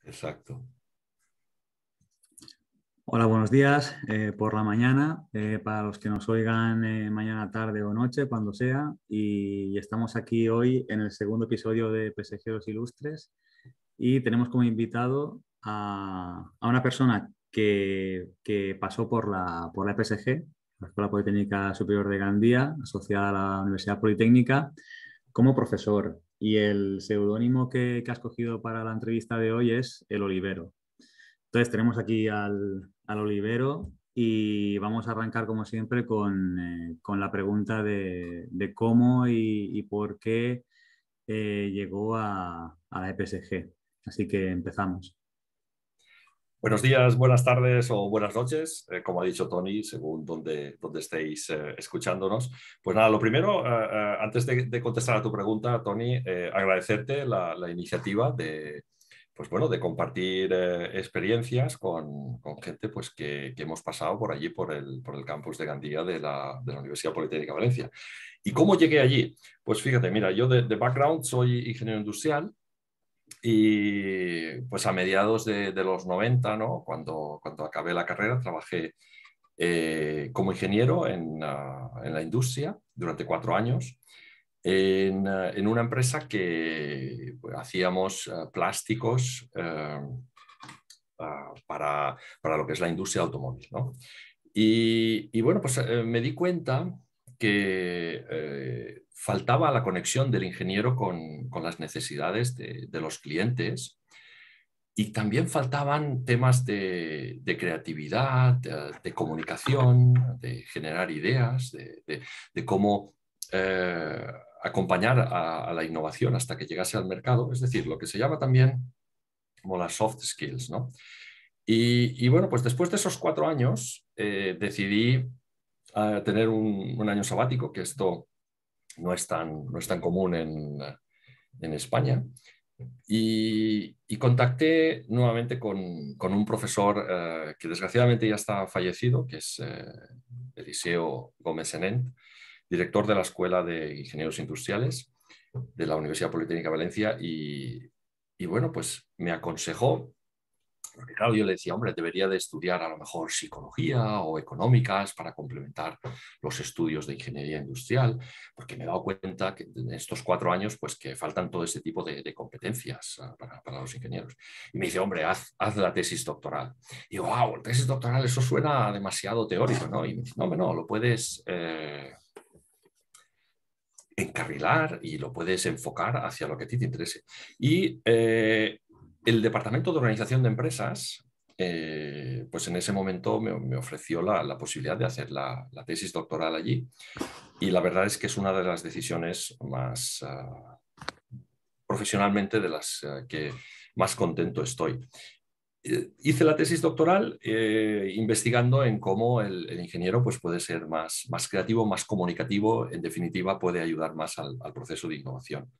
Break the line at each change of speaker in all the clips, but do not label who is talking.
Exacto.
Hola, buenos días por la mañana, para los que nos oigan mañana, tarde o noche, cuando sea. Y estamos aquí hoy en el segundo episodio de Presagios Ilustres y tenemos como invitado a una persona que pasó por la EPSG, la Escuela Politécnica Superior de Gandía, asociada a la Universidad Politécnica, como profesor. Y el seudónimo que ha escogido para la entrevista de hoy es El Olivero. Entonces tenemos aquí al Olivero y vamos a arrancar como siempre con la pregunta de cómo y por qué llegó a la EPSG. Así que empezamos.
Buenos días, buenas tardes o buenas noches, como ha dicho Tony, según donde estéis escuchándonos. Pues nada, lo primero, antes de contestar a tu pregunta, Tony, agradecerte la iniciativa pues bueno, de compartir experiencias con gente pues, que hemos pasado por allí, por el campus de Gandía de la Universidad Politécnica de Valencia. ¿Y cómo llegué allí? Pues fíjate, mira, yo de background soy ingeniero industrial. Y pues a mediados de los 90, ¿no? Cuando acabé la carrera, trabajé como ingeniero en la industria durante 4 años, en una empresa que pues, hacíamos plásticos para lo que es la industria automóvil, ¿no? Y bueno, pues me di cuenta que faltaba la conexión del ingeniero con las necesidades de los clientes, y también faltaban temas de creatividad, de comunicación, de generar ideas, de cómo acompañar a la innovación hasta que llegase al mercado, es decir, lo que se llama también como las soft skills, ¿no? Y bueno, pues después de esos 4 años decidí tener un año sabático, que esto no es tan común en España. Y contacté nuevamente con un profesor que desgraciadamente ya está fallecido, que es Eliseo Gómez Senent, director de la Escuela de Ingenieros Industriales de la Universidad Politécnica de Valencia. Y bueno, pues me aconsejó. Porque claro, yo le decía, hombre, debería de estudiar a lo mejor psicología o económicas para complementar los estudios de ingeniería industrial, porque me he dado cuenta que en estos 4 años, pues que faltan todo ese tipo de competencias para los ingenieros. Y me dice, hombre, haz la tesis doctoral. Y digo, wow, tesis doctoral, eso suena demasiado teórico, ¿no? Y me dice, no, no, lo puedes encarrilar y lo puedes enfocar hacia lo que a ti te interese. Y el Departamento de Organización de Empresas, pues en ese momento me ofreció la posibilidad de hacer la tesis doctoral allí. Y la verdad es que es una de las decisiones más profesionalmente de las que más contento estoy. Hice la tesis doctoral investigando en cómo el ingeniero pues, puede ser más creativo, más comunicativo, en definitiva puede ayudar más al proceso de innovación.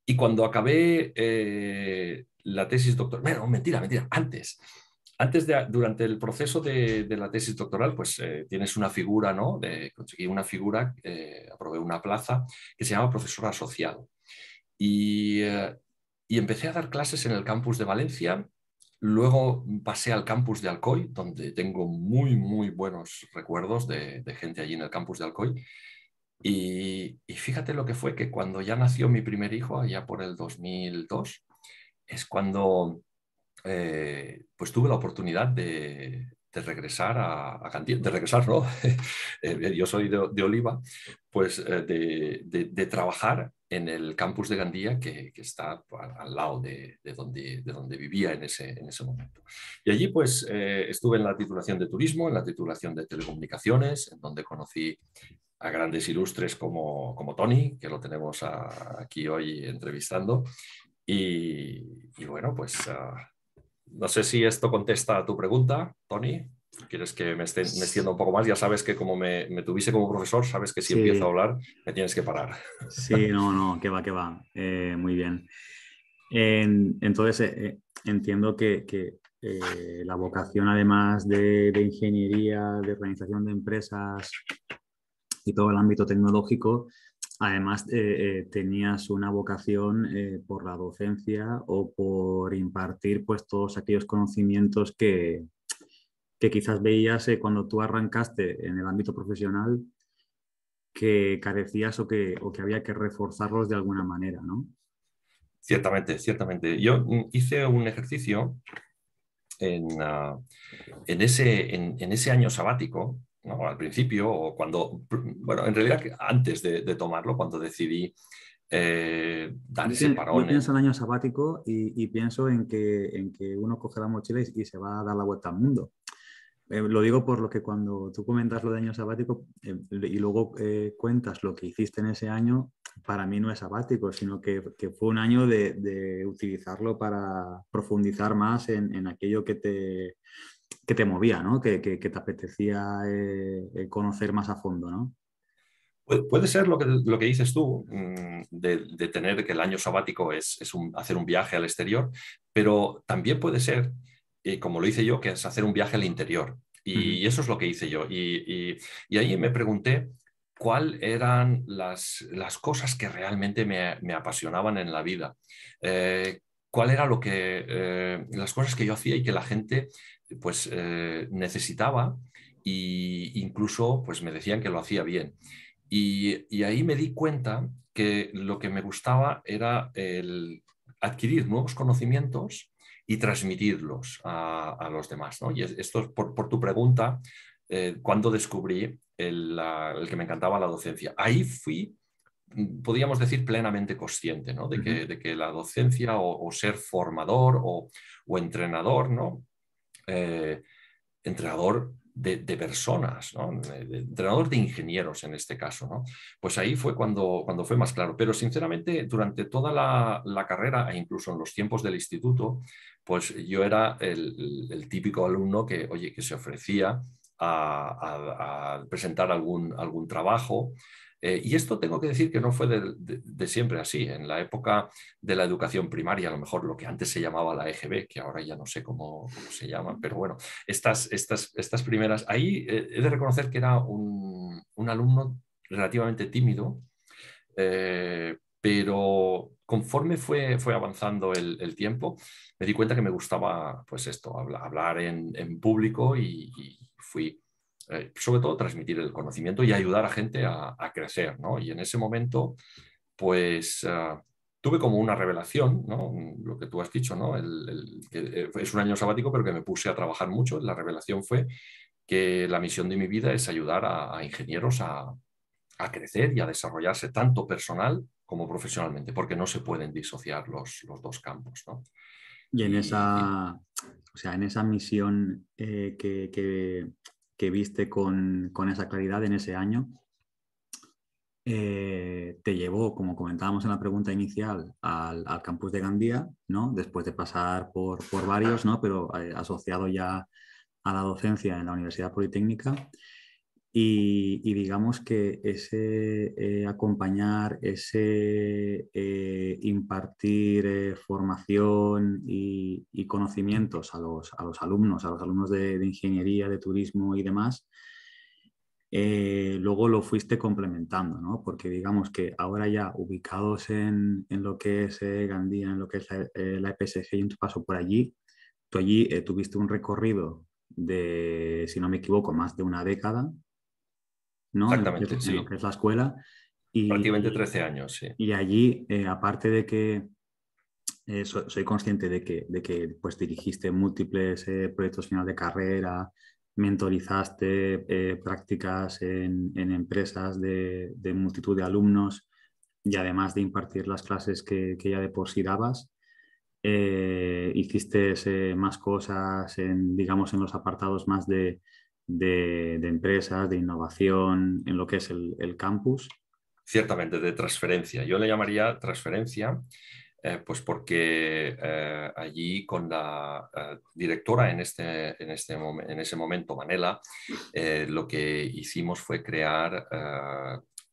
Y cuando acabé la tesis doctoral, bueno, mentira, durante el proceso de la tesis doctoral, pues tienes una figura, ¿no? Conseguí una figura, aprobé una plaza que se llama profesor asociado. Y empecé a dar clases en el campus de Valencia. Luego pasé al campus de Alcoy, donde tengo muy, muy buenos recuerdos de gente allí en el campus de Alcoy. Y fíjate lo que fue que cuando ya nació mi primer hijo, allá por el 2002, es cuando pues tuve la oportunidad de regresar a Gandía, de regresar, ¿no? Yo soy de Oliva, pues de trabajar en el campus de Gandía, que está al lado de donde vivía en ese momento. Y allí pues estuve en la titulación de turismo, en la titulación de telecomunicaciones, en donde conocí a grandes ilustres como Tony, que lo tenemos aquí hoy entrevistando. Y bueno, pues no sé si esto contesta a tu pregunta, Tony. ¿Quieres que me extienda un poco más? Ya sabes que como me tuviste como profesor, sabes que si empiezo a
Sí,
hablar me tienes que parar.
sí, no, no, que va, que va. Muy bien. Entonces, entiendo que la vocación, además de ingeniería, de organización de empresas y todo el ámbito tecnológico, Además, tenías una vocación por la docencia o por impartir pues, todos aquellos conocimientos que quizás veías cuando tú arrancaste en el ámbito profesional que carecías o que había que reforzarlos de alguna manera, ¿no?
Ciertamente, ciertamente. Yo hice un ejercicio en ese año sabático, ¿no? Al principio, o cuando, bueno, en realidad antes de tomarlo, cuando decidí dar ese
Yo
parón
pienso en
en...
año sabático y pienso en que uno coge la mochila y se va a dar la vuelta al mundo. Lo digo por lo que cuando tú comentas lo de año sabático y luego cuentas lo que hiciste en ese año, para mí no es sabático, sino que fue un año de utilizarlo para profundizar más en aquello que te movía, ¿no? Que te apetecía conocer más a fondo, ¿no?
Puede ser lo que dices tú, de tener que el año sabático es hacer un viaje al exterior, pero también puede ser, como lo hice yo, que es hacer un viaje al interior.
Ujú.
Y eso es lo que hice yo. Y ahí me pregunté cuáles eran las cosas que realmente me apasionaban en la vida. ¿Cuál era las cosas que yo hacía y que la gente pues necesitaba e incluso pues me decían que lo hacía bien. Y ahí me di cuenta que lo que me gustaba era el adquirir nuevos conocimientos y transmitirlos a los demás, ¿no? Y esto es por tu pregunta, cuando descubrí el que me encantaba la docencia. Ahí fui, podríamos decir, plenamente consciente, ¿no?
Ujú.
De que la docencia o ser formador o entrenador, ¿no? Eh, entrenador de personas, ¿no? Entrenador de ingenieros en este caso, ¿no? Pues ahí fue cuando fue más claro. Pero sinceramente, durante toda la carrera e incluso en los tiempos del instituto, pues yo era el típico alumno que, oye, que se ofrecía a presentar algún trabajo. Y esto tengo que decir que no fue de siempre así. En la época de la educación primaria, a lo mejor lo que antes se llamaba la EGB, que ahora ya no sé cómo se llama, pero bueno, estas primeras, ahí he de reconocer que era un alumno relativamente tímido, pero conforme fue avanzando el tiempo, me di cuenta que me gustaba, pues esto, hablar en público y fui, sobre todo, transmitir el conocimiento y ayudar a gente a crecer, ¿no? Y en ese momento, pues... tuve como una revelación, ¿no? Lo que tú has dicho, ¿no? Que es un año sabático, pero que me puse a trabajar mucho. La revelación fue que la misión de mi vida es ayudar a ingenieros a crecer y a desarrollarse tanto personal como profesionalmente, porque no se pueden disociar los dos campos, ¿no?
Y
Y
o sea, en esa misión que viste con esa claridad en ese año, te llevó, como comentábamos en la pregunta inicial, al campus de Gandía, ¿no? Después de pasar por varios, ¿no? Pero asociado ya a la docencia en la Universidad Politécnica. Y digamos que ese acompañar, ese impartir formación y conocimientos a los alumnos de ingeniería, de turismo y demás, luego lo fuiste complementando, ¿no? Porque digamos que ahora ya ubicados en lo que es Gandía, en lo que es la EPSG y en tu paso por allí, tú allí tuviste un recorrido de, si no me equivoco, más de una década, ¿no?
exactamente,
En lo
sí.
que es la escuela.
Prácticamente
Y,
13 años, sí.
y allí, aparte de que soy consciente de que pues, dirigiste múltiples proyectos final de carrera, mentorizaste prácticas en empresas de multitud de alumnos y además de impartir las clases que ya de por sí dabas, hiciste más cosas digamos, en los apartados más de empresas, de innovación, en lo que es el campus.
Ciertamente, de transferencia. Yo le llamaría transferencia, pues porque allí con la directora en ese momento, Manela, lo que hicimos fue crear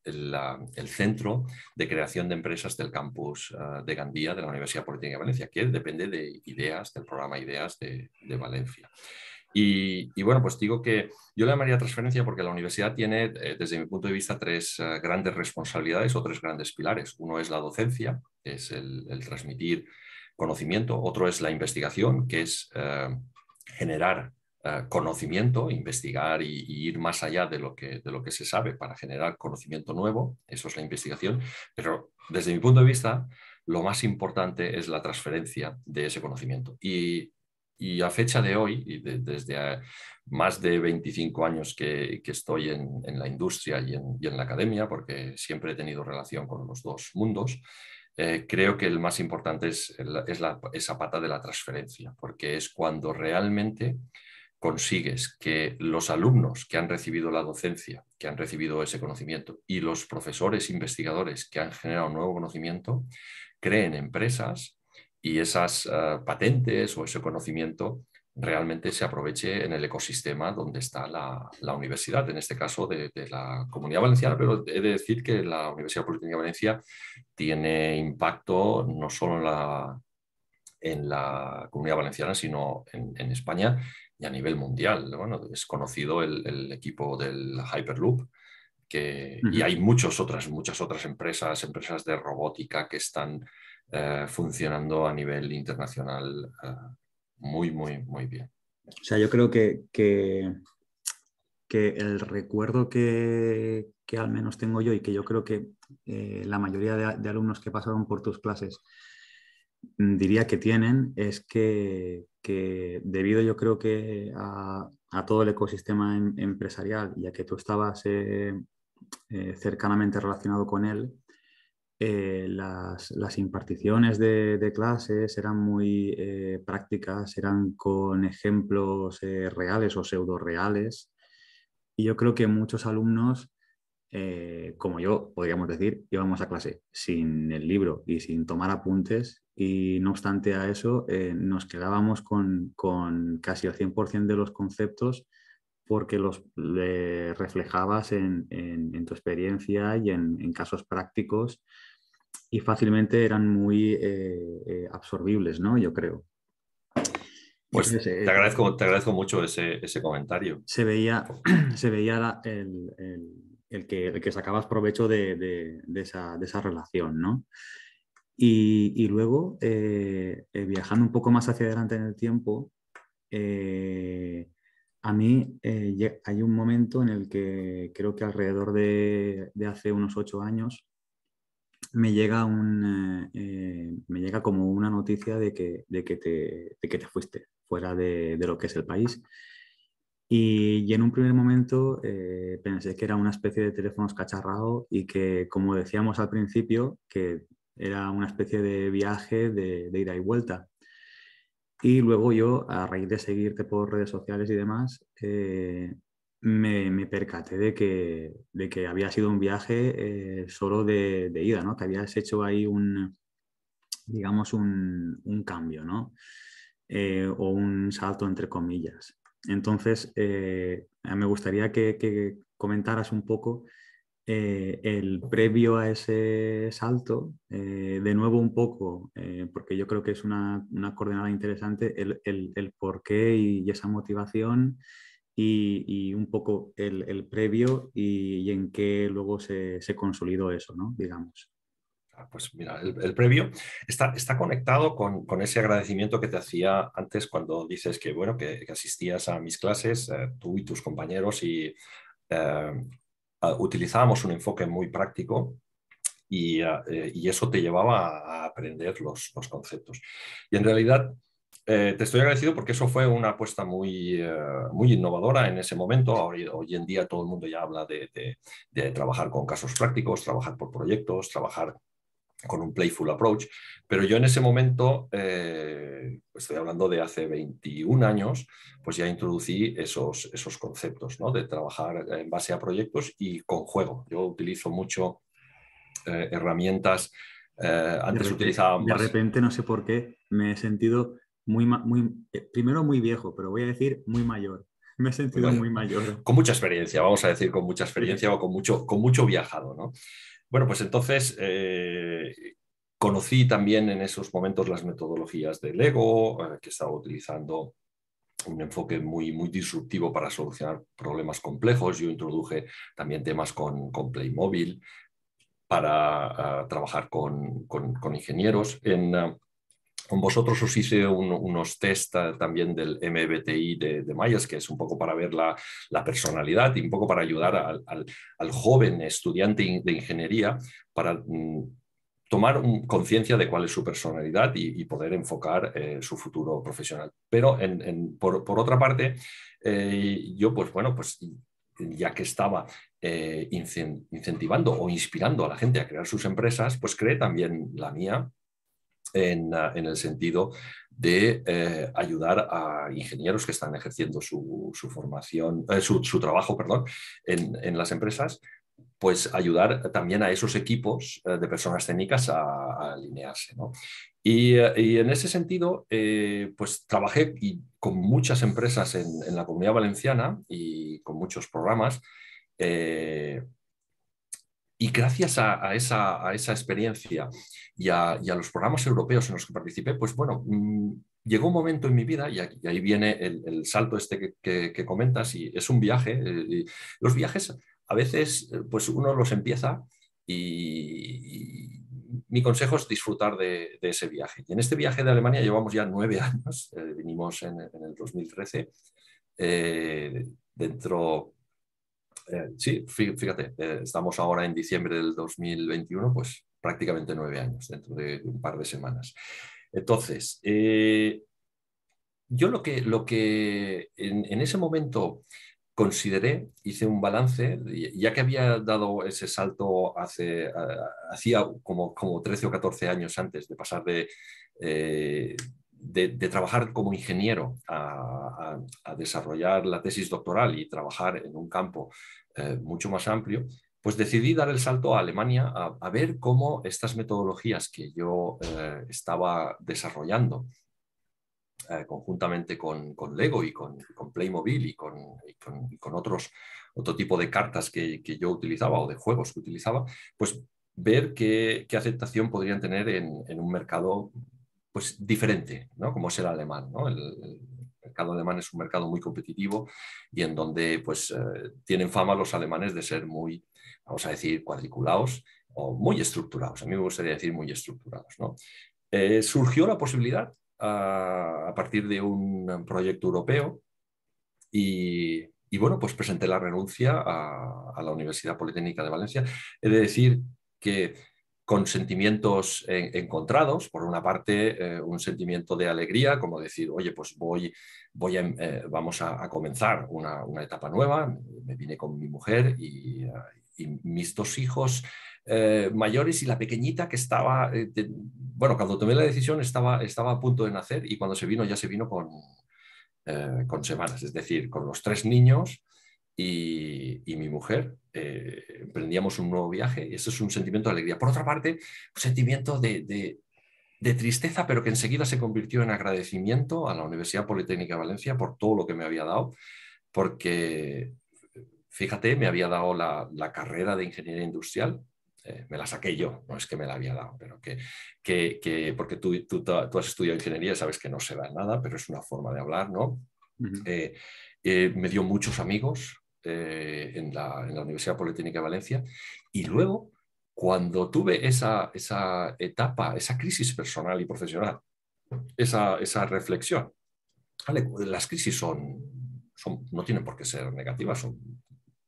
el Centro de Creación de Empresas del campus de Gandía de la Universidad Politécnica de Valencia, que depende de IDEAS, del programa IDEAS de Valencia. Y bueno, pues digo que yo le llamaría transferencia porque la universidad tiene, desde mi punto de vista, tres grandes responsabilidades o tres grandes pilares. Uno es la docencia, que es el transmitir conocimiento. Otro es la investigación, que es generar conocimiento, investigar y ir más allá de lo que se sabe para generar conocimiento nuevo. Eso es la investigación. Pero desde mi punto de vista, lo más importante es la transferencia de ese conocimiento. Y a fecha de hoy, desde más de 25 años que estoy en la industria y en la academia, porque siempre he tenido relación con los dos mundos, creo que el más importante es esa pata de la transferencia, porque es cuando realmente consigues que los alumnos que han recibido la docencia, que han recibido ese conocimiento, y los profesores investigadores que han generado nuevo conocimiento, creen empresas y esas patentes o ese conocimiento realmente se aproveche en el ecosistema donde está la universidad, en este caso de la Comunidad Valenciana, pero he de decir que la Universidad Politécnica de Valencia tiene impacto no solo en la Comunidad Valenciana, sino en España y a nivel mundial. Bueno, es conocido el equipo del Hyperloop, y hay muchas otras empresas de robótica que están funcionando a nivel internacional muy, muy, muy bien.
O sea, yo creo que el recuerdo que al menos tengo yo y que yo creo que la mayoría de alumnos que pasaron por tus clases diría que tienen es que debido yo creo que a todo el ecosistema empresarial y a que tú estabas cercanamente relacionado con él, las imparticiones de clases eran muy prácticas, eran con ejemplos reales o pseudo reales. Y yo creo que muchos alumnos, como yo, podríamos decir, íbamos a clase sin el libro y sin tomar apuntes. Y no obstante a eso, nos quedábamos con casi el 100% de los conceptos porque los reflejabas en tu experiencia y en casos prácticos y fácilmente eran muy absorbibles, ¿no? Yo creo.
Pues
Entonces,
te agradezco mucho ese comentario.
se veía, se veía el que sacabas provecho de esa relación, ¿no? Y luego, viajando un poco más hacia adelante en el tiempo, a mí hay un momento en el que creo que alrededor de hace unos 8 años me llega como una noticia de que te fuiste fuera de lo que es el país. Y en un primer momento pensé que era una especie de teléfono escacharrado y que, como decíamos al principio, que era una especie de viaje de ida y vuelta. Y luego yo, a raíz de seguirte por redes sociales y demás, me percaté de que había sido un viaje solo de ida, ¿no? Que habías hecho ahí digamos, un cambio, ¿no? O un salto entre comillas. Entonces, me gustaría que comentaras un poco el previo a ese salto, de nuevo un poco, porque yo creo que es una coordenada interesante, el por qué y esa motivación y un poco el previo y en qué luego se consolidó eso, ¿no? Digamos.
Pues mira, el previo está conectado con ese agradecimiento que te hacía antes cuando dices que, bueno, que asistías a mis clases, tú y tus compañeros, y utilizábamos un enfoque muy práctico y eso te llevaba a aprender los conceptos. Y en realidad te estoy agradecido porque eso fue una apuesta muy innovadora en ese momento. Hoy en día todo el mundo ya habla de trabajar con casos prácticos, trabajar por proyectos, trabajar con un playful approach, pero yo en ese momento, estoy hablando de hace 21 años, pues ya introducí esos conceptos, ¿no? De trabajar en base a proyectos y con juego. Yo utilizo mucho herramientas, antes utilizaban
De
más,
repente, no sé por qué, me he sentido primero muy viejo, pero voy a decir muy mayor. Me he sentido muy mayor.
con mucha experiencia, vamos a decir con mucha experiencia o con mucho viajado, ¿no? Bueno, pues entonces conocí también en esos momentos las metodologías de Lego que estaba utilizando un enfoque muy disruptivo para solucionar problemas complejos. Yo introduje también temas con Playmobil para trabajar con ingenieros. Con vosotros os hice unos test también del MBTI de Myers, que es un poco para ver la personalidad y un poco para ayudar al joven estudiante de ingeniería para tomar conciencia de cuál es su personalidad y poder enfocar su futuro profesional. Pero por otra parte, yo pues bueno, pues ya que estaba incentivando o inspirando a la gente a crear sus empresas, pues creé también la mía en el sentido de ayudar a ingenieros que están ejerciendo su formación, su trabajo, perdón, en las empresas, pues ayudar también a esos equipos de personas técnicas a alinearse, ¿no? Y en ese sentido, pues trabajé con muchas empresas en la Comunidad Valenciana y con muchos programas. eh, y gracias a esa experiencia y a los programas europeos en los que participé, pues bueno, llegó un momento en mi vida, y ahí viene el salto este que comentas, y es un viaje. Y los viajes a veces, pues uno los empieza y mi consejo es disfrutar de ese viaje. Y en este viaje de Alemania llevamos ya 9 años, vinimos en el 2013, dentro... Sí, fíjate, estamos ahora en diciembre del 2021, pues prácticamente 9 años, dentro de un par de semanas. Entonces, yo lo que en ese momento consideré, hice un balance, ya que había dado ese salto hacía como 13 o 14 años antes de pasar de trabajar como ingeniero a desarrollar la tesis doctoral y trabajar en un campo mucho más amplio, pues decidí dar el salto a Alemania a ver cómo estas metodologías que yo estaba desarrollando conjuntamente con Lego y con Playmobil y con otro tipo de cartas que yo utilizaba o de juegos que utilizaba, pues ver qué aceptación podrían tener en un mercado pues diferente, ¿no? Como es el alemán, ¿no? El mercado alemán es un mercado muy competitivo y en donde pues tienen fama los alemanes de ser muy, vamos a decir, cuadriculados o muy estructurados. A mí me gustaría decir muy estructurados, ¿no? Surgió la posibilidad a partir de un proyecto europeo y bueno, pues presenté la renuncia a la Universidad Politécnica de Valencia. He de decir que con sentimientos encontrados, por una parte un sentimiento de alegría, como decir, oye, pues vamos a comenzar una etapa nueva. Me vine con mi mujer y mis 2 hijos mayores y la pequeñita que estaba, bueno, cuando tomé la decisión estaba a punto de nacer y cuando se vino ya se vino con semanas, es decir, con los 3 niños y mi mujer. Emprendíamos un nuevo viaje y eso es un sentimiento de alegría. Por otra parte, un sentimiento de tristeza, pero que enseguida se convirtió en agradecimiento a la Universidad Politécnica de Valencia por todo lo que me había dado, porque, fíjate, me había dado la carrera de ingeniería industrial. Me la saqué yo, no es que me la había dado, pero porque tú has estudiado ingeniería, sabes que no se da nada, pero es una forma de hablar, ¿no?
Ujú.
Eh, Me dio muchos amigos en la Universidad Politécnica de Valencia y luego, cuando tuve esa etapa, esa crisis personal y profesional, esa reflexión, ¿vale? Las crisis no tienen por qué ser negativas,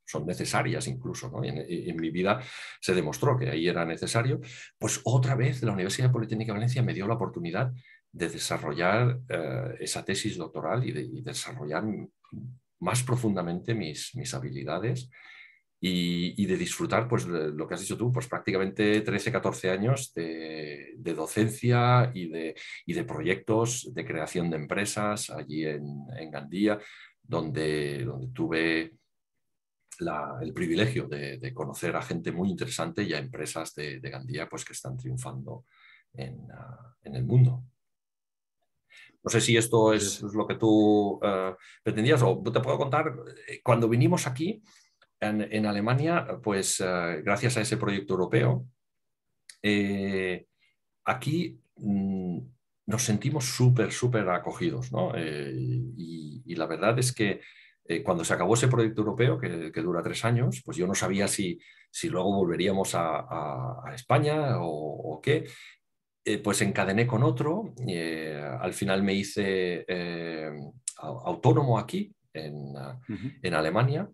son necesarias incluso, ¿no? Y en mi vida se demostró que ahí era necesario. Pues otra vez la Universidad Politécnica de Valencia me dio la oportunidad de desarrollar esa tesis doctoral y desarrollar más profundamente mis habilidades y de disfrutar, pues, lo que has dicho tú, pues prácticamente 13, 14 años de docencia y de proyectos de creación de empresas allí en Gandía, donde tuve el privilegio de conocer a gente muy interesante y a empresas de Gandía pues, que están triunfando en el mundo. No sé si esto
Pues
es lo que tú pretendías o te puedo contar. Cuando vinimos aquí en Alemania, pues gracias a ese proyecto europeo, aquí nos sentimos súper acogidos, ¿no? y la verdad es que cuando se acabó ese proyecto europeo, que dura 3 años, pues yo no sabía si luego volveríamos a España o qué. Pues encadené con otro, al final me hice autónomo aquí
Ujú.
en Alemania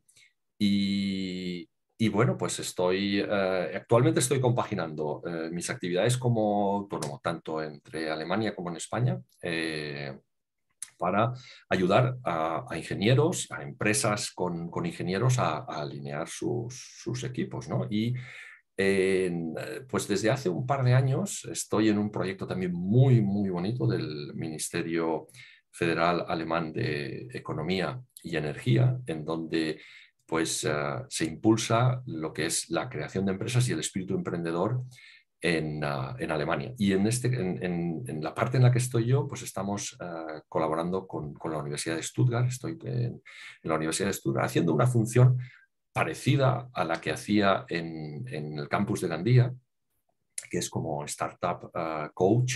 y bueno, pues actualmente estoy compaginando mis actividades como autónomo, tanto entre Alemania como en España, para ayudar a ingenieros, a empresas con ingenieros a alinear sus equipos, ¿no? Y pues desde hace un par de años estoy en un proyecto también muy, muy bonito del Ministerio Federal Alemán de Economía y Energía, en donde pues se impulsa lo que es la creación de empresas y el espíritu emprendedor en Alemania. Y en la parte en la que estoy yo, pues estamos colaborando con la Universidad de Stuttgart. Estoy en la Universidad de Stuttgart haciendo una función parecida a la que hacía en el campus de Gandía, que es como startup coach,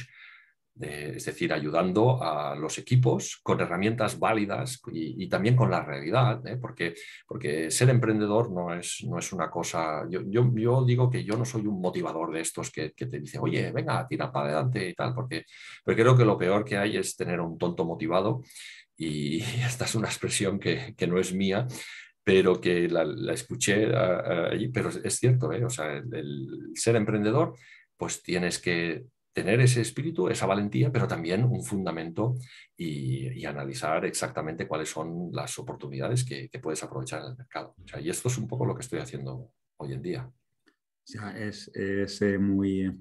es decir, ayudando a los equipos con herramientas válidas y también con la realidad, porque ser emprendedor no es una cosa. Yo digo que yo no soy un motivador de estos que te dice, oye, venga, tira para adelante y tal, porque creo que lo peor que hay es tener un tonto motivado y esta es una expresión que no es mía, pero que la escuché allí, pero es cierto, ¿eh? O sea, el ser emprendedor, pues tienes que tener ese espíritu, esa valentía, pero también un fundamento y analizar exactamente cuáles son las oportunidades que puedes aprovechar en el mercado. O sea, y esto es un poco lo que estoy haciendo hoy en día.
O sea, es muy,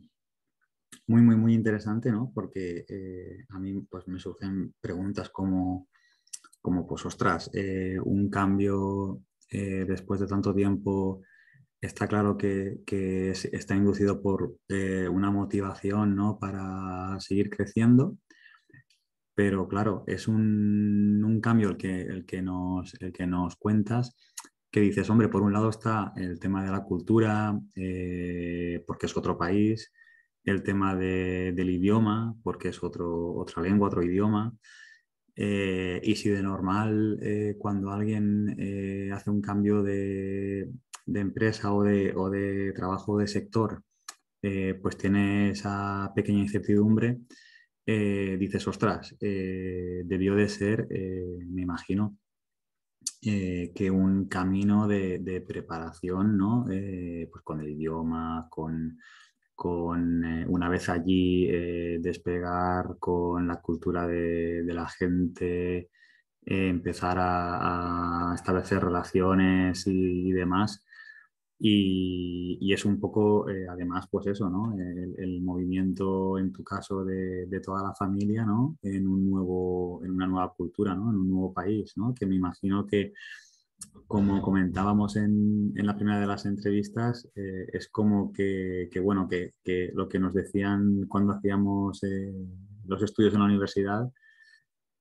muy, muy, muy interesante, ¿no? Porque a mí pues, me surgen preguntas como pues, ostras, un cambio después de tanto tiempo está claro que está inducido por una motivación, ¿no? Para seguir creciendo, pero claro, es un cambio el que nos cuentas, que dices, hombre, por un lado está el tema de la cultura, porque es otro país, el tema del idioma, porque es otra lengua, otro idioma. Y si de normal, cuando alguien hace un cambio de empresa o de trabajo de sector, pues tiene esa pequeña incertidumbre, dices, ostras, debió de ser, me imagino, que un camino de preparación, ¿no? Pues con el idioma, con una vez allí despegar con la cultura de la gente, empezar a establecer relaciones y demás. Y es un poco, además, pues eso, ¿no? El movimiento, en tu caso, de toda la familia, ¿no? En una nueva cultura, ¿no? En un nuevo país, ¿no? Que me imagino que, como comentábamos en la primera de las entrevistas, es como bueno, que lo que nos decían cuando hacíamos los estudios en la universidad,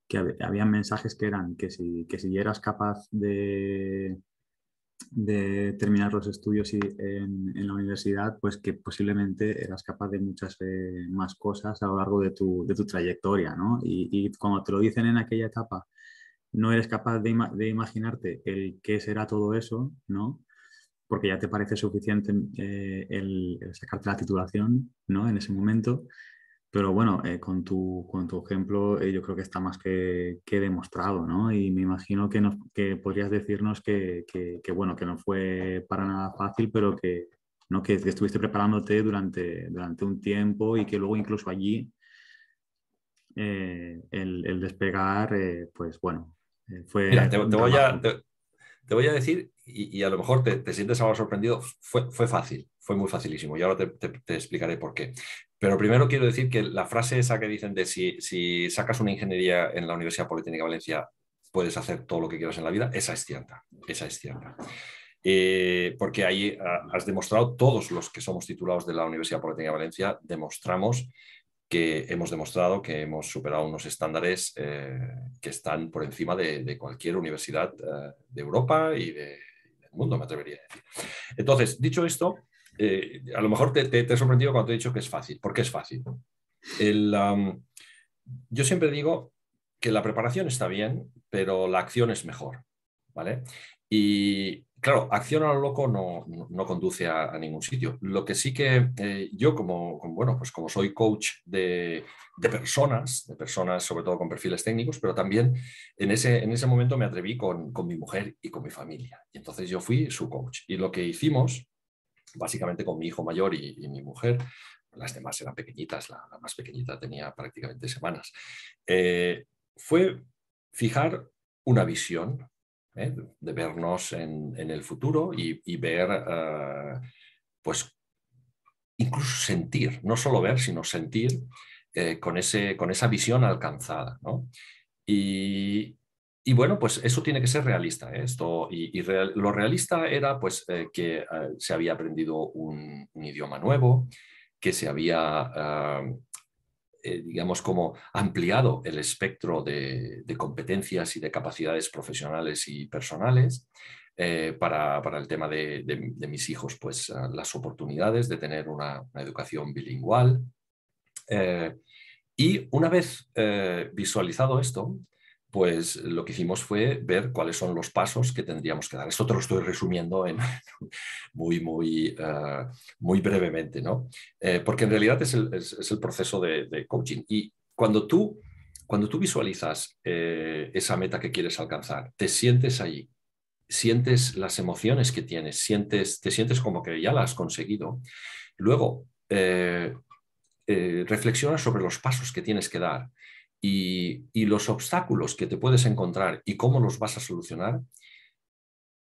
que había mensajes que eran que si eras capaz de terminar los estudios en la universidad, pues que posiblemente eras capaz de muchas más cosas a lo largo de tu trayectoria, ¿no? Y cuando te lo dicen en aquella etapa, no eres capaz de imaginarte el qué será todo eso, ¿no? Porque ya te parece suficiente el sacarte la titulación, ¿no? En ese momento. Pero bueno, con tu ejemplo, yo creo que está más que demostrado, ¿no? Y me imagino que podrías decirnos bueno, que no fue para nada fácil, pero ¿no? que estuviste preparándote durante un tiempo y que luego incluso allí el despegar, pues bueno,
Mira,
fue
te,
un
te voy a,
trabajo.
te, te voy a decir, y a lo mejor te sientes algo sorprendido, fue fácil, fue muy facilísimo, y ahora te explicaré por qué. Pero primero quiero decir que la frase esa que dicen de si sacas una ingeniería en la Universidad Politécnica de Valencia, puedes hacer todo lo que quieras en la vida, esa es cierta, esa es cierta. Porque ahí has demostrado, todos los que somos titulados de la Universidad Politécnica de Valencia, hemos demostrado que hemos superado unos estándares que están por encima de cualquier universidad de Europa y del mundo, me atrevería a decir. Entonces, dicho esto, a lo mejor te he sorprendido cuando te he dicho que es fácil. ¿Por qué es fácil? Yo siempre digo que la preparación está bien, pero la acción es mejor, ¿vale? Y claro, acción a lo loco no conduce a ningún sitio. Lo que sí que yo bueno, pues como soy coach de personas sobre todo con perfiles técnicos, pero también en ese momento me atreví con mi mujer y con mi familia. Y entonces yo fui su coach. Y lo que hicimos, básicamente con mi hijo mayor y mi mujer, las demás eran pequeñitas, la más pequeñita tenía prácticamente semanas, fue fijar una visión, de vernos en el futuro y ver, pues incluso sentir, no solo ver, sino sentir con esa visión alcanzada, ¿no? Y, y bueno, pues eso tiene que ser realista, ¿eh? Lo realista era pues que se había aprendido un idioma nuevo, que se había, digamos, como ampliado el espectro de competencias y de capacidades profesionales y personales. Para el tema de mis hijos, pues las oportunidades de tener una educación bilingüal. Eh, y una vez visualizado esto, pues lo que hicimos fue ver cuáles son los pasos que tendríamos que dar. Esto te lo estoy resumiendo muy brevemente, ¿no? Porque en realidad es el proceso de coaching. Y cuando tú visualizas esa meta que quieres alcanzar, te sientes allí, sientes las emociones que tienes, te sientes como que ya la has conseguido. Luego, reflexiona sobre los pasos que tienes que dar y los obstáculos que te puedes encontrar y cómo los vas a solucionar,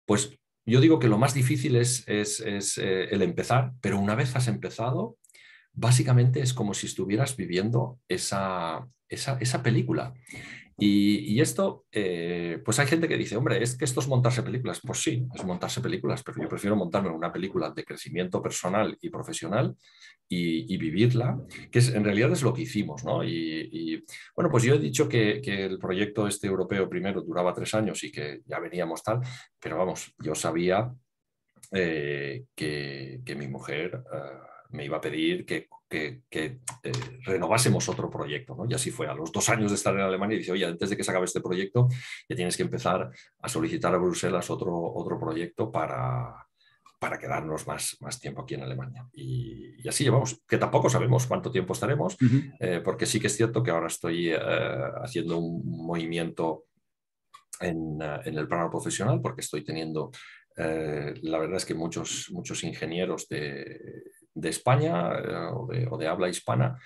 pues yo digo que lo más difícil es el empezar, pero una vez has empezado, básicamente es como si estuvieras viviendo esa película. Y esto, pues hay gente que dice, hombre, es que esto es montarse películas. Pues sí, es montarse películas, pero yo prefiero montarme una película de crecimiento personal y profesional y vivirla, en realidad es lo que hicimos, ¿no? Bueno, pues yo he dicho que el proyecto este europeo primero duraba 3 años y que ya veníamos tal, pero vamos, yo sabía que mi mujer me iba a pedir que renovásemos otro proyecto, ¿no? Y así fue. A los 2 años de estar en Alemania, dice, oye, antes de que se acabe este proyecto, ya tienes que empezar a solicitar a Bruselas otro proyecto para quedarnos más tiempo aquí en Alemania. Y así llevamos, que tampoco sabemos cuánto tiempo estaremos,
Ujú.
porque sí que es cierto que ahora estoy haciendo un movimiento en el plano profesional, porque estoy teniendo, la verdad es que muchos ingenieros de España o de habla hispana,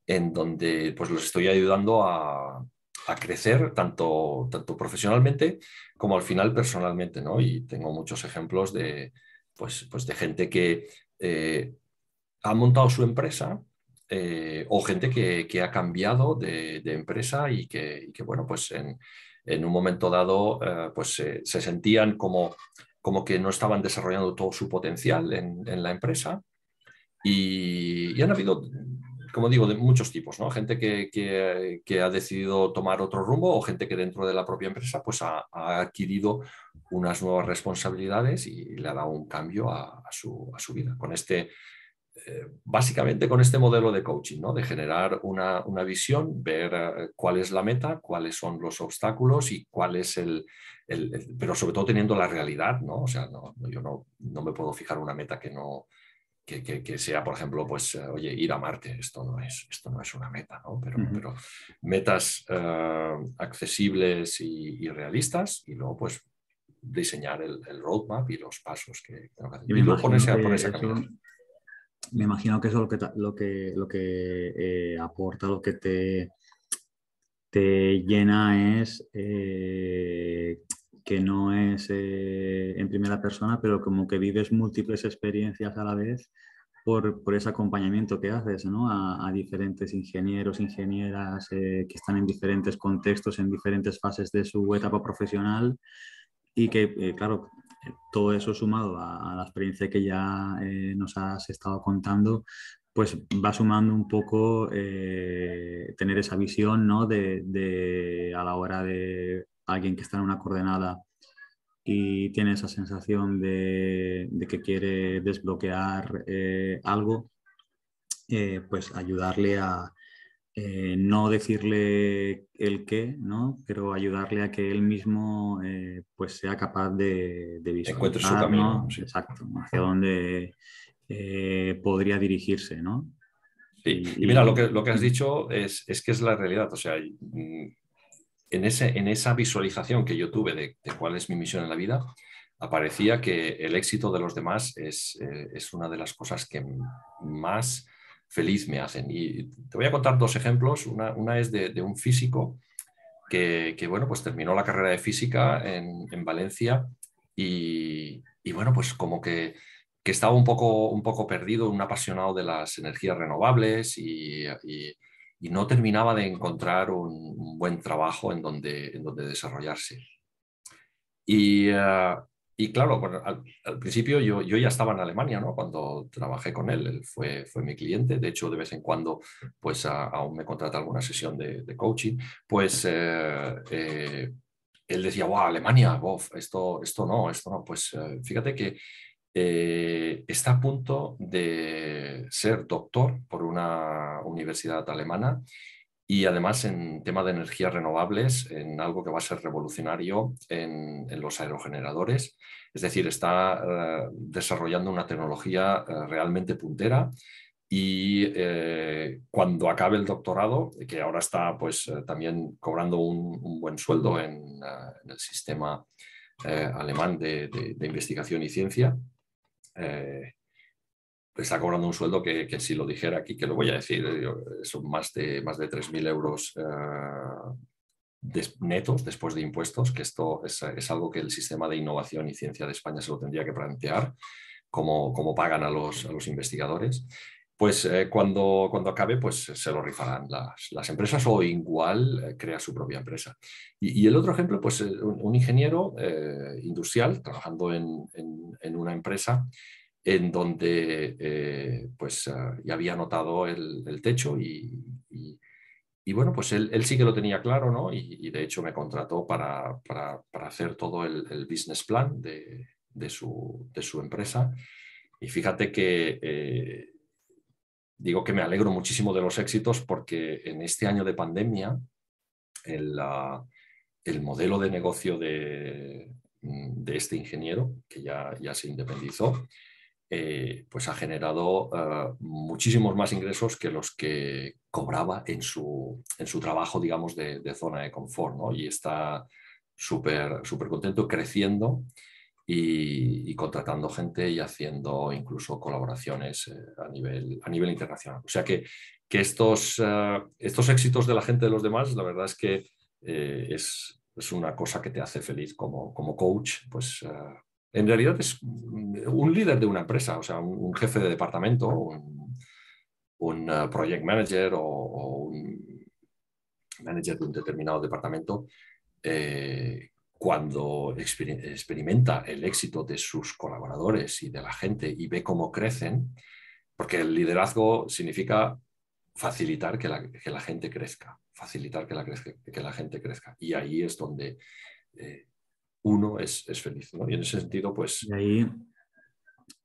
en donde pues los estoy ayudando a crecer tanto profesionalmente como al final personalmente, ¿no? Y tengo muchos ejemplos pues de gente que ha montado su empresa, o gente que ha cambiado de empresa y que, bueno, pues en un momento dado pues se sentían como que no estaban desarrollando todo su potencial en la empresa y han habido, como digo, de muchos tipos, ¿no? Gente que ha decidido tomar otro rumbo o gente que dentro de la propia empresa pues ha adquirido unas nuevas responsabilidades y le ha dado un cambio a su vida. Básicamente con este modelo de coaching, ¿no? De generar una visión, ver cuál es la meta, cuáles son los obstáculos y cuál es pero sobre todo teniendo la realidad, ¿no? O sea, yo no me puedo fijar una meta que sea, por ejemplo, pues, oye, ir a Marte, esto no es una meta, ¿no?
Ujú.
Pero metas accesibles y realistas y luego, pues, diseñar el roadmap y los pasos que tengo que hacer.
Y
Y luego ponerse a caminar.
me imagino que eso lo que aporta, lo que te llena es que no es en primera persona, pero como que vives múltiples experiencias a la vez por ese acompañamiento que haces, ¿no? A diferentes ingenieros, ingenieras que están en diferentes contextos, en diferentes fases de su etapa profesional y que, claro, todo eso sumado a la experiencia que ya nos has estado contando, pues va sumando un poco tener esa visión, ¿no? A la hora de alguien que está en una coordenada y tiene esa sensación de que quiere desbloquear algo, pues ayudarle no decirle el qué, ¿no? Pero ayudarle a que él mismo pues sea capaz de
Encuentre su
visualizar,
camino,
¿no?
sí.
Exacto, hacia dónde podría dirigirse, ¿no?
Sí. Y mira, lo que has
Mm,
dicho es que es la realidad. O sea, en esa visualización que yo tuve de cuál es mi misión en la vida, aparecía que el éxito de los demás es una de las cosas que más feliz me hacen. Y te voy a contar dos ejemplos. Una es de un físico que, bueno, pues terminó la carrera de física en Valencia y, bueno, pues como que estaba un poco perdido, un apasionado de las energías renovables y no terminaba de encontrar un buen trabajo en donde desarrollarse. Y, y claro, bueno, al principio yo ya estaba en Alemania, ¿no? Cuando trabajé con él, él fue mi cliente. De hecho, de vez en cuando, pues aún me contrata alguna sesión de coaching. Pues él decía, wow, Alemania, bof, esto no, esto no. Pues fíjate que está a punto de ser doctor por una universidad alemana y además en tema de energías renovables, en algo que va a ser revolucionario en los aerogeneradores. Es decir, está desarrollando una tecnología realmente puntera y cuando acabe el doctorado, que ahora está pues también cobrando un buen sueldo en el sistema alemán de investigación y ciencia, eh, está cobrando un sueldo que si lo dijera aquí, que lo voy a decir, son más de 3.000 euros netos después de impuestos, que esto es algo que el sistema de innovación y ciencia de España se lo tendría que plantear, cómo pagan a los investigadores. Pues cuando acabe, pues se lo rifarán las empresas o igual crea su propia empresa. Y el otro ejemplo, pues un ingeniero industrial trabajando en una empresa en donde pues ya había anotado el techo y bueno, pues él sí que lo tenía claro, ¿no? Y de hecho me contrató para hacer todo el business plan de su empresa. Y fíjate que digo que me alegro muchísimo de los éxitos porque en este año de pandemia el modelo de negocio de este ingeniero, que ya se independizó, pues ha generado muchísimos más ingresos que los que cobraba en su trabajo, digamos, de zona de confort, ¿no? Y está súper súper contento, creciendo y contratando gente y haciendo incluso colaboraciones a nivel internacional. O sea que estos éxitos de la gente de los demás, la verdad es que es una cosa que te hace feliz como coach, pues en realidad es un líder de una empresa, o sea, un jefe de departamento, un project manager o un manager de un determinado departamento, cuando experimenta el éxito de sus colaboradores y de la gente y ve cómo crecen, porque el liderazgo significa facilitar que la gente crezca, facilitar que la gente crezca. Y ahí es donde uno es feliz, ¿no? Y en ese sentido, pues
Y ahí,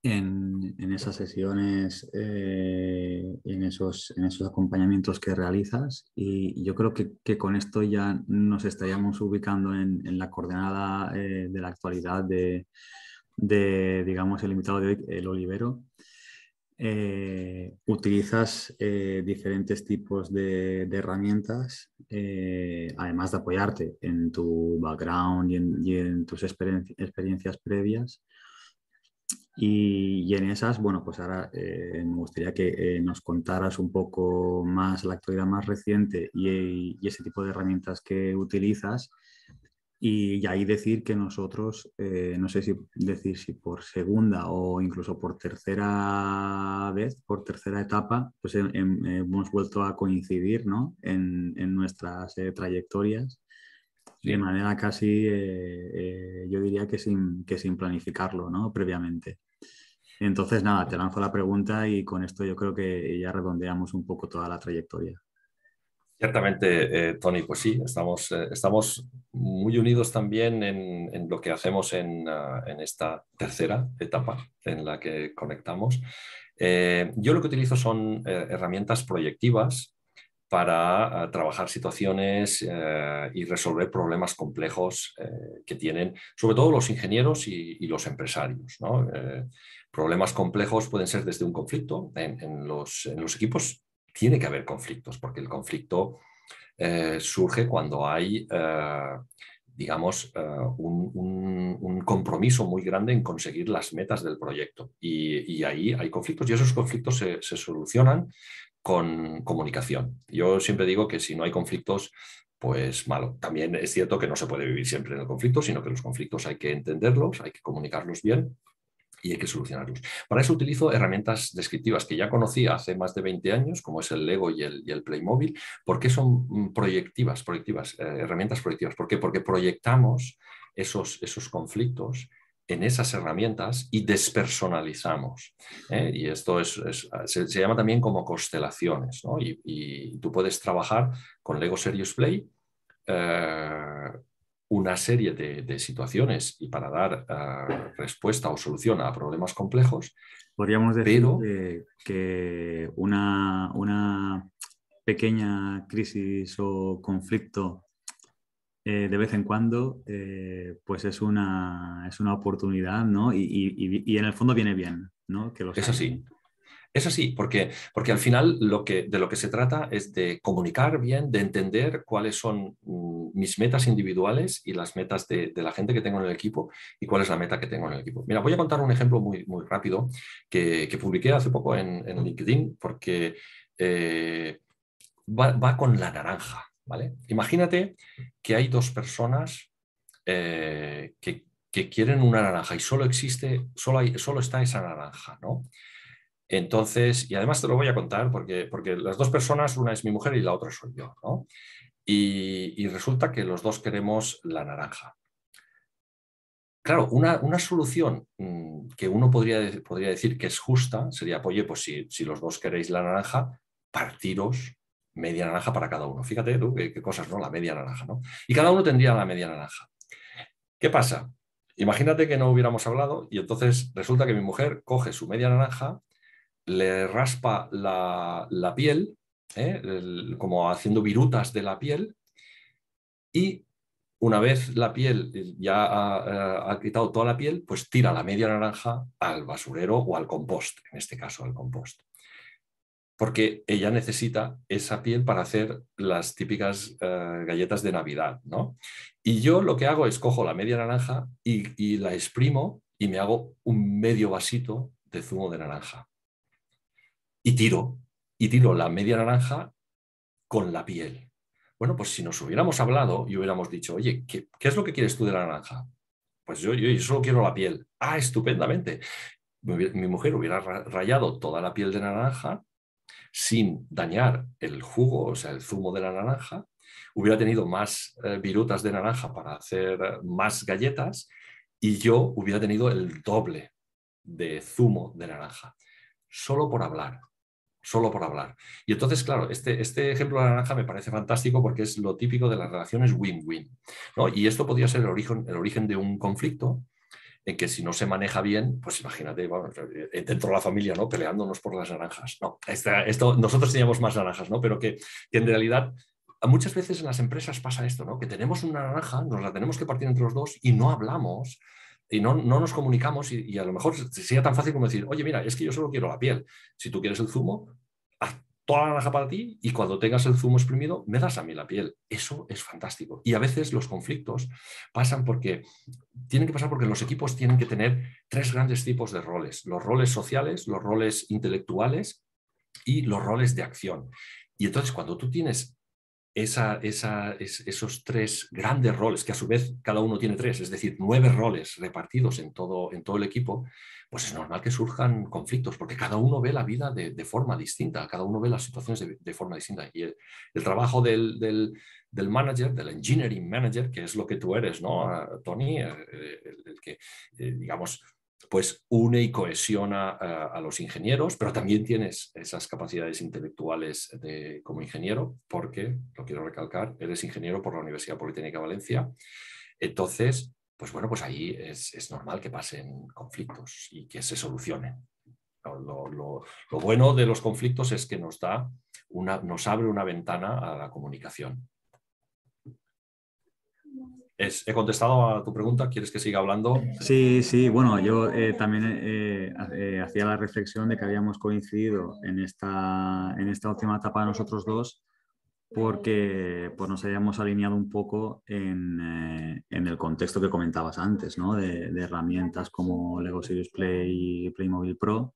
en esas sesiones, en esos acompañamientos que realizas, y yo creo que con esto ya nos estaríamos ubicando en la coordenada de la actualidad digamos, el invitado de hoy, el Olivero. Utilizas diferentes tipos de herramientas, además de apoyarte en tu background y en tus experiencias previas. Y en esas, bueno, pues ahora me gustaría que nos contaras un poco más la actualidad más reciente y ese tipo de herramientas que utilizas. Y ahí decir que nosotros, no sé si decir si por segunda o incluso por tercera vez, por tercera etapa, pues hemos vuelto a coincidir, ¿no? en nuestras trayectorias de
sí.
manera casi, yo diría que sin planificarlo, ¿no? Previamente. Entonces, nada, te lanzo la pregunta y con esto yo creo que ya redondeamos un poco toda la trayectoria.
Ciertamente, Tony, pues sí, estamos muy unidos también en lo que hacemos en esta tercera etapa en la que conectamos. Yo lo que utilizo son herramientas proyectivas para trabajar situaciones y resolver problemas complejos que tienen, sobre todo los ingenieros y los empresarios, ¿no? Problemas complejos pueden ser desde un conflicto. En los equipos tiene que haber conflictos, porque el conflicto surge cuando hay, digamos, un compromiso muy grande en conseguir las metas del proyecto. Y ahí hay conflictos y esos conflictos se solucionan con comunicación. Yo siempre digo que si no hay conflictos, pues malo. También es cierto que no se puede vivir siempre en el conflicto, sino que los conflictos hay que entenderlos, hay que comunicarlos bien y hay que solucionarlos. Para eso utilizo herramientas descriptivas que ya conocí hace más de 20 años, como es el Lego y el Playmobil. ¿Por qué son proyectivas, herramientas proyectivas? ¿Por qué? Porque proyectamos esos conflictos en esas herramientas y despersonalizamos. Y esto se llama también como constelaciones, ¿no? Y tú puedes trabajar con Lego Serious Play una serie de situaciones y para dar respuesta o solución a problemas complejos,
Podríamos decir
pero
que una pequeña crisis o conflicto de vez en cuando, pues es una oportunidad, ¿no? Y en el fondo viene bien, ¿no? Que los
es
haya.
así. Es así, porque al final de lo que se trata es de comunicar bien, de entender cuáles son mis metas individuales y las metas de la gente que tengo en el equipo y cuál es la meta que tengo en el equipo. Mira, voy a contar un ejemplo muy, muy rápido que publiqué hace poco en LinkedIn porque va con la naranja, ¿vale? Imagínate que hay dos personas que quieren una naranja y solo está esa naranja, ¿no? Entonces, y además te lo voy a contar porque las dos personas, una es mi mujer y la otra soy yo, ¿no? Y resulta que los dos queremos la naranja. Claro, una solución que uno podría decir que es justa sería, oye, pues si los dos queréis la naranja, partiros media naranja para cada uno. Fíjate tú qué cosas, ¿no? La media naranja, ¿no? Y cada uno tendría la media naranja. ¿Qué pasa? Imagínate que no hubiéramos hablado y entonces resulta que mi mujer coge su media naranja, le raspa la piel, como haciendo virutas de la piel, y una vez la piel ya ha quitado toda la piel, pues tira la media naranja al basurero o al compost, en este caso al compost. Porque ella necesita esa piel para hacer las típicas galletas de Navidad, ¿no? Y yo lo que hago es cojo la media naranja y la exprimo y me hago un medio vasito de zumo de naranja. Y tiro la media naranja con la piel. Bueno, pues si nos hubiéramos hablado y hubiéramos dicho, oye, ¿qué es lo que quieres tú de la naranja? Pues yo solo quiero la piel. Ah, estupendamente. Mi mujer hubiera rayado toda la piel de naranja sin dañar el jugo, o sea, el zumo de la naranja. Hubiera tenido más virutas de naranja para hacer más galletas y yo hubiera tenido el doble de zumo de naranja. Solo por hablar. Solo por hablar. Y entonces, claro, este ejemplo de la naranja me parece fantástico porque es lo típico de las relaciones win-win, ¿no? Y esto podría ser el origen de un conflicto en que si no se maneja bien, pues imagínate, bueno, dentro de la familia, ¿no? Peleándonos por las naranjas. No, nosotros teníamos más naranjas, ¿no? Pero que en realidad muchas veces en las empresas pasa esto, ¿no? Que tenemos una naranja, nos la tenemos que partir entre los dos y no hablamos y no nos comunicamos y a lo mejor sería tan fácil como decir, oye, mira, es que yo solo quiero la piel. Si tú quieres el zumo, haz toda la naranja para ti y cuando tengas el zumo exprimido, me das a mí la piel. Eso es fantástico. Y a veces los conflictos tienen que pasar porque los equipos tienen que tener tres grandes tipos de roles. Los roles sociales, los roles intelectuales y los roles de acción. Y entonces cuando tú tienes esos tres grandes roles, que a su vez cada uno tiene tres, es decir, 9 roles repartidos en todo el equipo, pues es normal que surjan conflictos, porque cada uno ve la vida de forma distinta, cada uno ve las situaciones de forma distinta. Y el trabajo del manager, del engineering manager, que es lo que tú eres, ¿no, Tony? El que, digamos, pues une y cohesiona a los ingenieros, pero también tienes esas capacidades intelectuales como ingeniero, porque, lo quiero recalcar, eres ingeniero por la Universidad Politécnica de Valencia. Entonces, pues bueno, pues ahí es normal que pasen conflictos y que se solucionen. Lo bueno de los conflictos es que nos abre una ventana a la comunicación. ¿He contestado a tu pregunta? ¿Quieres que siga hablando?
Sí, sí, bueno, yo también hacía la reflexión de que habíamos coincidido en esta última etapa de nosotros dos porque pues, nos habíamos alineado un poco en el contexto que comentabas antes, ¿no? De herramientas como Lego Serious Play y Playmobil Pro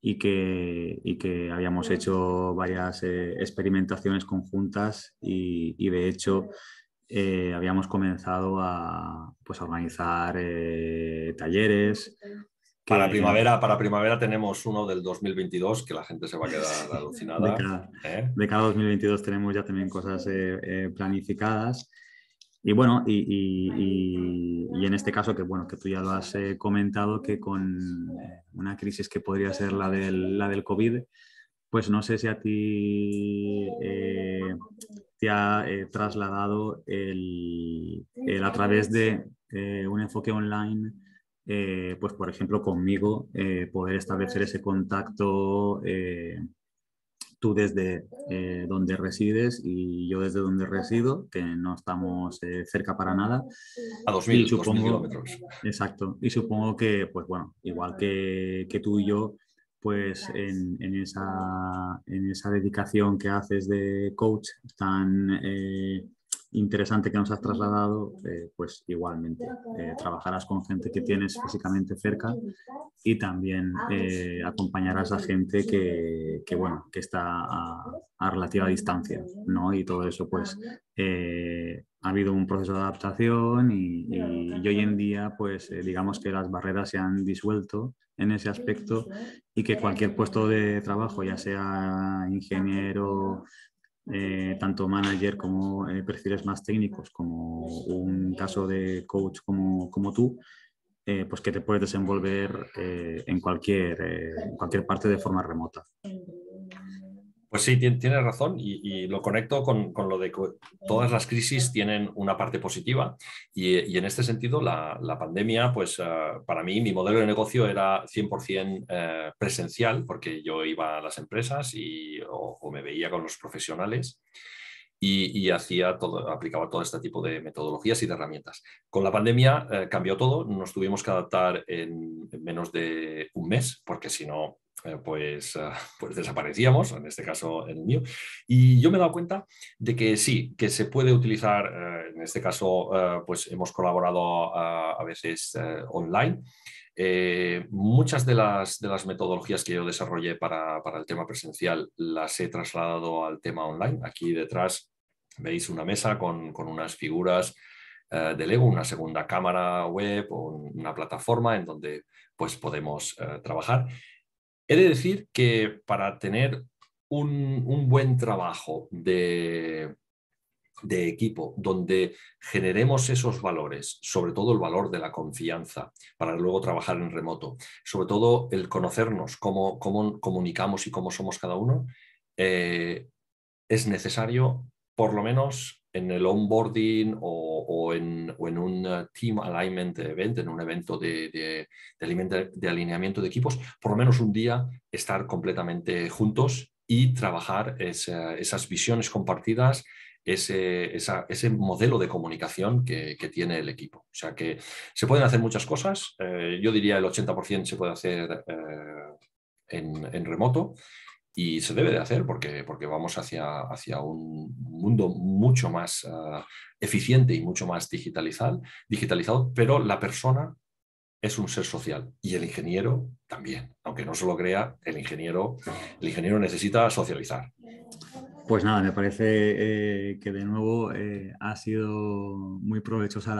y que habíamos hecho varias experimentaciones conjuntas y de hecho habíamos comenzado pues, a organizar talleres.
Para primavera tenemos uno del 2022 que la gente se va a quedar alucinada.
De cada 2022 tenemos ya también cosas planificadas. Y bueno, y en este caso, que bueno, que tú ya lo has comentado, que con una crisis que podría ser la del COVID, pues no sé si a ti te ha trasladado el a través de un enfoque online, pues por ejemplo conmigo, poder establecer ese contacto tú desde donde resides y yo desde donde resido, que no estamos cerca para nada.
A 2000 kilómetros.
Exacto. Y supongo que, pues bueno, igual que tú y yo, pues en esa dedicación que haces de coach tan interesante que nos has trasladado, pues igualmente trabajarás con gente que tienes físicamente cerca y también acompañarás a gente bueno, que está a relativa distancia, ¿no? Y todo eso, pues, ha habido un proceso de adaptación y hoy en día, pues, digamos que las barreras se han disuelto en ese aspecto y que cualquier puesto de trabajo, ya sea ingeniero, tanto manager como perfiles más técnicos, como un caso de coach como tú, pues que te puedes desenvolver en cualquier parte de forma remota.
Pues sí, tienes razón y lo conecto con lo de que todas las crisis tienen una parte positiva y en este sentido la pandemia, pues para mí mi modelo de negocio era 100% presencial porque yo iba a las empresas o me veía con los profesionales y aplicaba todo este tipo de metodologías y de herramientas. Con la pandemia cambió todo, nos tuvimos que adaptar en menos de un mes porque si no pues desaparecíamos, en este caso el mío. Y yo me he dado cuenta de que sí, que se puede utilizar, en este caso, pues hemos colaborado a veces online. Muchas de las metodologías que yo desarrollé para el tema presencial las he trasladado al tema online. Aquí detrás veis una mesa con unas figuras de Lego, una segunda cámara web o una plataforma en donde pues podemos trabajar. He de decir que para tener un buen trabajo de equipo donde generemos esos valores, sobre todo el valor de la confianza para luego trabajar en remoto, sobre todo el conocernos, cómo comunicamos y cómo somos cada uno, es necesario por lo menos en el onboarding o en un team alignment event, en un evento de alineamiento de equipos, por lo menos un día estar completamente juntos y trabajar esas visiones compartidas, ese modelo de comunicación que tiene el equipo. O sea que se pueden hacer muchas cosas. Yo diría el 80% se puede hacer en remoto. Y se debe de hacer porque vamos hacia un mundo mucho más eficiente y mucho más digitalizado, pero la persona es un ser social y el ingeniero también. Aunque no se lo crea, el ingeniero necesita socializar.
Pues nada, me parece que de nuevo ha sido muy provechosa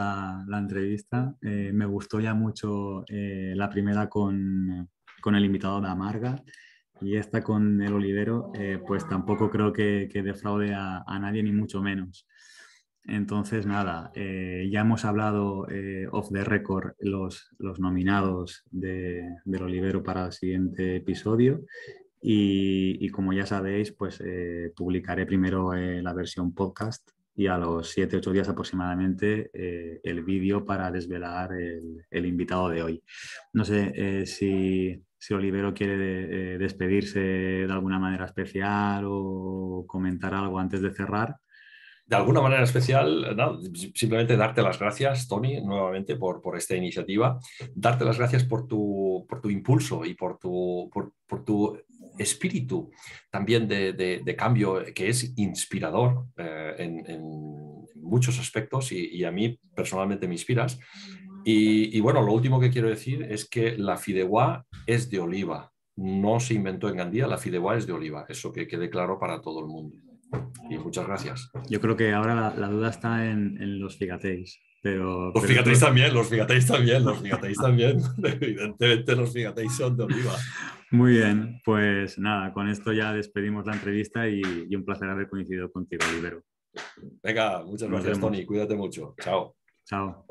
la entrevista. Me gustó ya mucho la primera con el invitado de Amarga y esta con el Olivero, pues tampoco creo que defraude a nadie, ni mucho menos. Entonces, nada, ya hemos hablado off the record los nominados del Olivero para el siguiente episodio. Y como ya sabéis, pues publicaré primero la versión podcast y a los 7-8 días aproximadamente el vídeo para desvelar el invitado de hoy. No sé si si Olivero quiere despedirse de alguna manera especial o comentar algo antes de cerrar.
De alguna manera especial, no, simplemente darte las gracias, Tony, nuevamente por esta iniciativa, darte las gracias por tu impulso y por tu espíritu también de cambio, que es inspirador en muchos aspectos y a mí personalmente me inspiras. Y bueno, lo último que quiero decir es que la fideuá es de oliva, no se inventó en Gandía, la fideuá es de oliva, eso que quede claro para todo el mundo. Y muchas gracias.
Yo creo que ahora la duda está en los figateis,
Los
pero
figateis también, los figateis también, los figateis también. Evidentemente los figateis son de oliva.
Muy bien, pues nada, con esto ya despedimos la entrevista y un placer haber coincidido contigo, Olivero.
Venga, muchas
Nos
gracias,
vemos.
Tony. Cuídate mucho. Chao.
Chao.